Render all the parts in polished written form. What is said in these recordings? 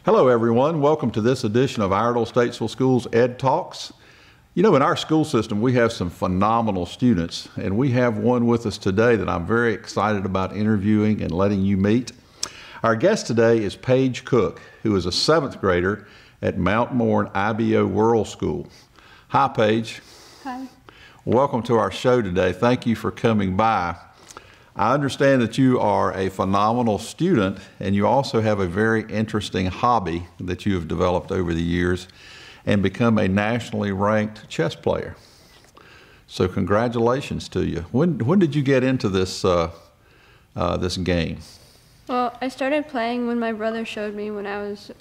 Hello everyone, welcome to this edition of Iredell-Statesville School's EDtalks. You know, in our school system we have some phenomenal students, and we have one with us today that I'm very excited about interviewing and letting you meet. Our guest today is Paige Cook, who is a 7th grader at Mount Mourne World School. Hi Paige. Hi. Welcome to our show today. Thank you for coming by. I understand that you are a phenomenal student, and you also have a very interesting hobby that you have developed over the years and become a nationally ranked chess player. So congratulations to you. When did you get into this, this game? Well, I started playing when my brother showed me when I was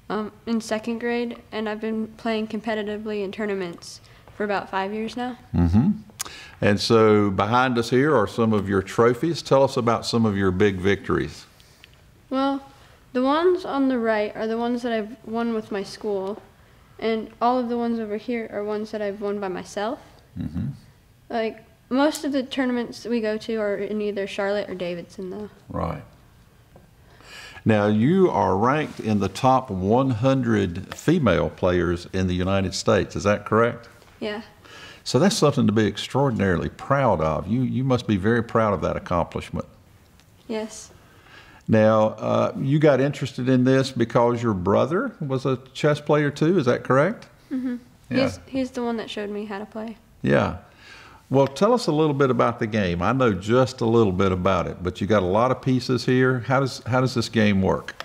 in 2nd grade, and I've been playing competitively in tournaments for about 5 years now. Mm-hmm. And so behind us here are some of your trophies. Tell us about some of your big victories. Well, the ones on the right are the ones that I've won with my school, and all of the ones over here are ones that I've won by myself. Mm-hmm. Like, most of the tournaments we go to are in either Charlotte or Davidson, though. Right. Now, you are ranked in the top 100 female players in the United States. Is that correct? Yeah. So that's something to be extraordinarily proud of. You must be very proud of that accomplishment. Yes. Now, you got interested in this because your brother was a chess player too, is that correct? Mm-hmm. Yeah. He's the one that showed me how to play. Yeah. Well, tell us a little bit about the game. I know just a little bit about it, but you got a lot of pieces here. How does this game work?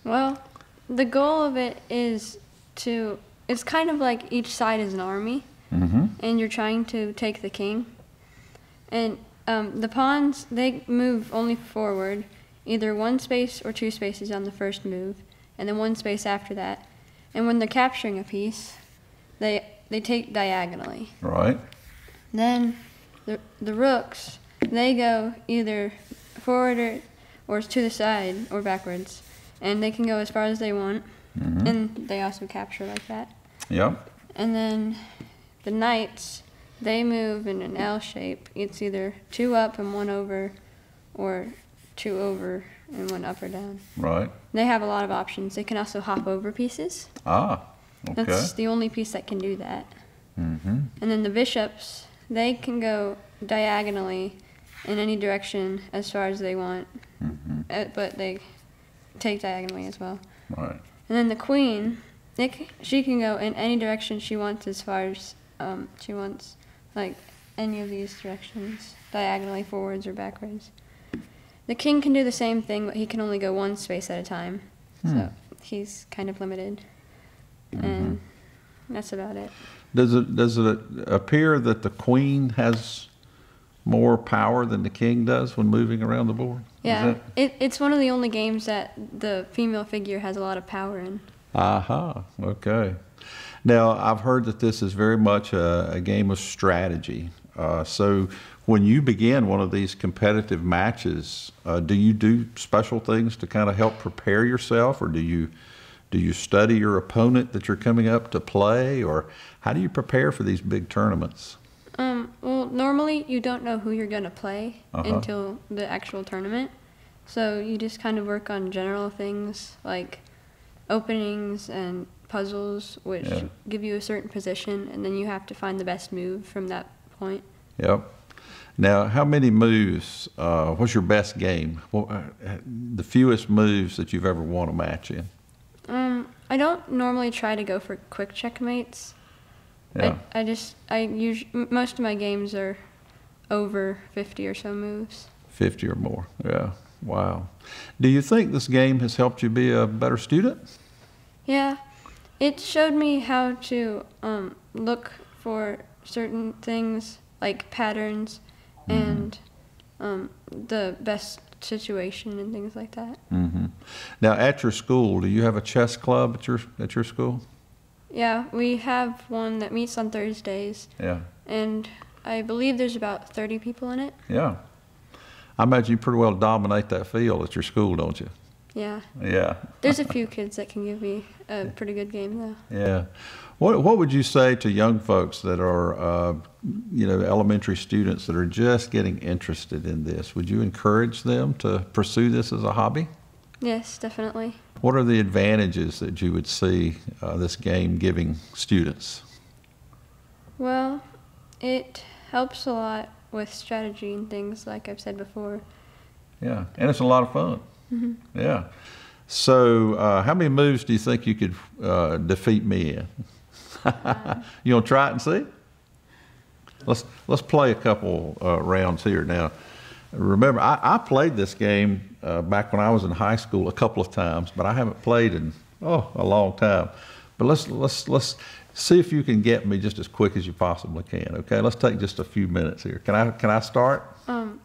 Well, the goal of it is it's kind of like each side is an army. Mm-hmm. And you're trying to take the king. And the pawns, they move only forward, either 1 space or 2 spaces on the first move, and then 1 space after that. And when they're capturing a piece, they take diagonally. Right. Then the rooks, they go either forward or to the side or backwards, and they can go as far as they want. Mm-hmm. And they also capture like that. Yep. And then the knights, they move in an L shape. It's either 2 up and 1 over, or 2 over and 1 up or down. Right. They have a lot of options. They can also hop over pieces. Ah, okay. That's the only piece that can do that. Mm-hmm. And then the bishops, they can go diagonally in any direction as far as they want, Mm-hmm. but they take diagonally as well. Right. And then the queen, she can go in any direction she wants as far as she wants, like any of these directions, diagonally, forwards or backwards. The king can do the same thing, but he can only go 1 space at a time, so he's kind of limited. And that's about it. Does it appear that the queen has more power than the king does when moving around the board? Yeah, it's one of the only games that the female figure has a lot of power in. Aha, okay. Now, I've heard that this is very much a game of strategy. So when you begin one of these competitive matches, do you do special things to kind of help prepare yourself, or do you study your opponent that you're coming up to play, or how do you prepare for these big tournaments? Well, normally you don't know who you're going to play until the actual tournament. So you just kind of work on general things like openings and puzzles, which give you a certain position, and then you have to find the best move from that point. Yep. Now, how many moves, what's your best game? The fewest moves that you've ever won a match in? I don't normally try to go for quick checkmates. Yeah. Most of my games are over 50 or so moves. 50 or more, yeah. Wow. Do you think this game has helped you be a better student? Yeah. It showed me how to look for certain things like patterns and the best situation and things like that. Mm-hmm. Now, at your school, do you have a chess club at your school? Yeah, we have one that meets on Thursdays. Yeah. And I believe there's about 30 people in it. Yeah. I imagine you pretty well dominate that field at your school, don't you? Yeah. Yeah. There's a few kids that can give me a pretty good game, though. Yeah. What would you say to young folks that are, elementary students that are just getting interested in this? Would you encourage them to pursue this as a hobby? Yes, definitely. What are the advantages that you would see this game giving students? Well, it helps a lot with strategy and things, like I've said before. Yeah, and it's a lot of fun. Yeah. So how many moves do you think you could defeat me in? You want to try it and see? Let's play a couple rounds here. Now, remember, I played this game back when I was in high school a couple of times, but I haven't played in a long time. But let's see if you can get me just as quick as you possibly can. Okay, let's take just a few minutes here. Can I start?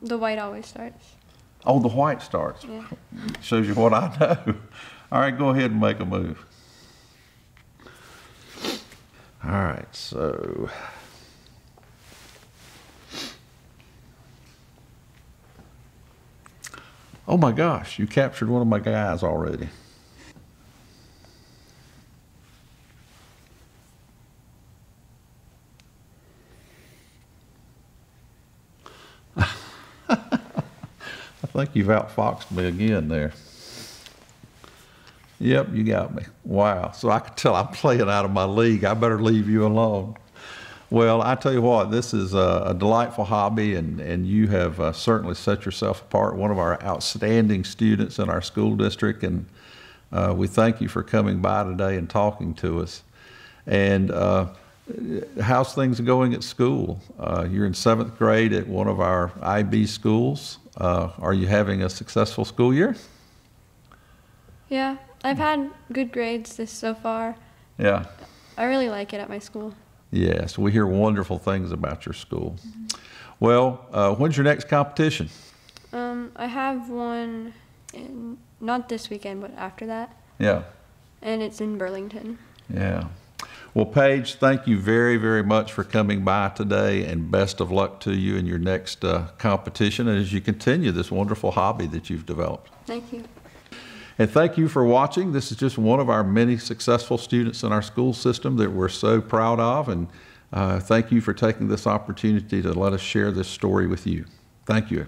The white always starts. Oh, the white starts. Yeah. Shows you what I know. All right, go ahead and make a move. All right, so. Oh my gosh, you captured one of my guys already. I think you've outfoxed me again there. Yep, you got me. Wow, so I can tell I'm playing out of my league. I better leave you alone. Well, I tell you what, this is a delightful hobby, and you have certainly set yourself apart, one of our outstanding students in our school district, and we thank you for coming by today and talking to us. And how's things going at school? You're in 7th grade at one of our IB schools. Are you having a successful school year? Yeah, I've had good grades so far. Yeah. I really like it at my school. Yes, we hear wonderful things about your school. Well, when's your next competition? I have one, not this weekend, but after that. Yeah. And it's in Burlington. Yeah. Well, Paige, thank you very, very much for coming by today, and best of luck to you in your next competition and as you continue this wonderful hobby that you've developed. Thank you. And thank you for watching. This is just one of our many successful students in our school system that we're so proud of, and thank you for taking this opportunity to let us share this story with you. Thank you.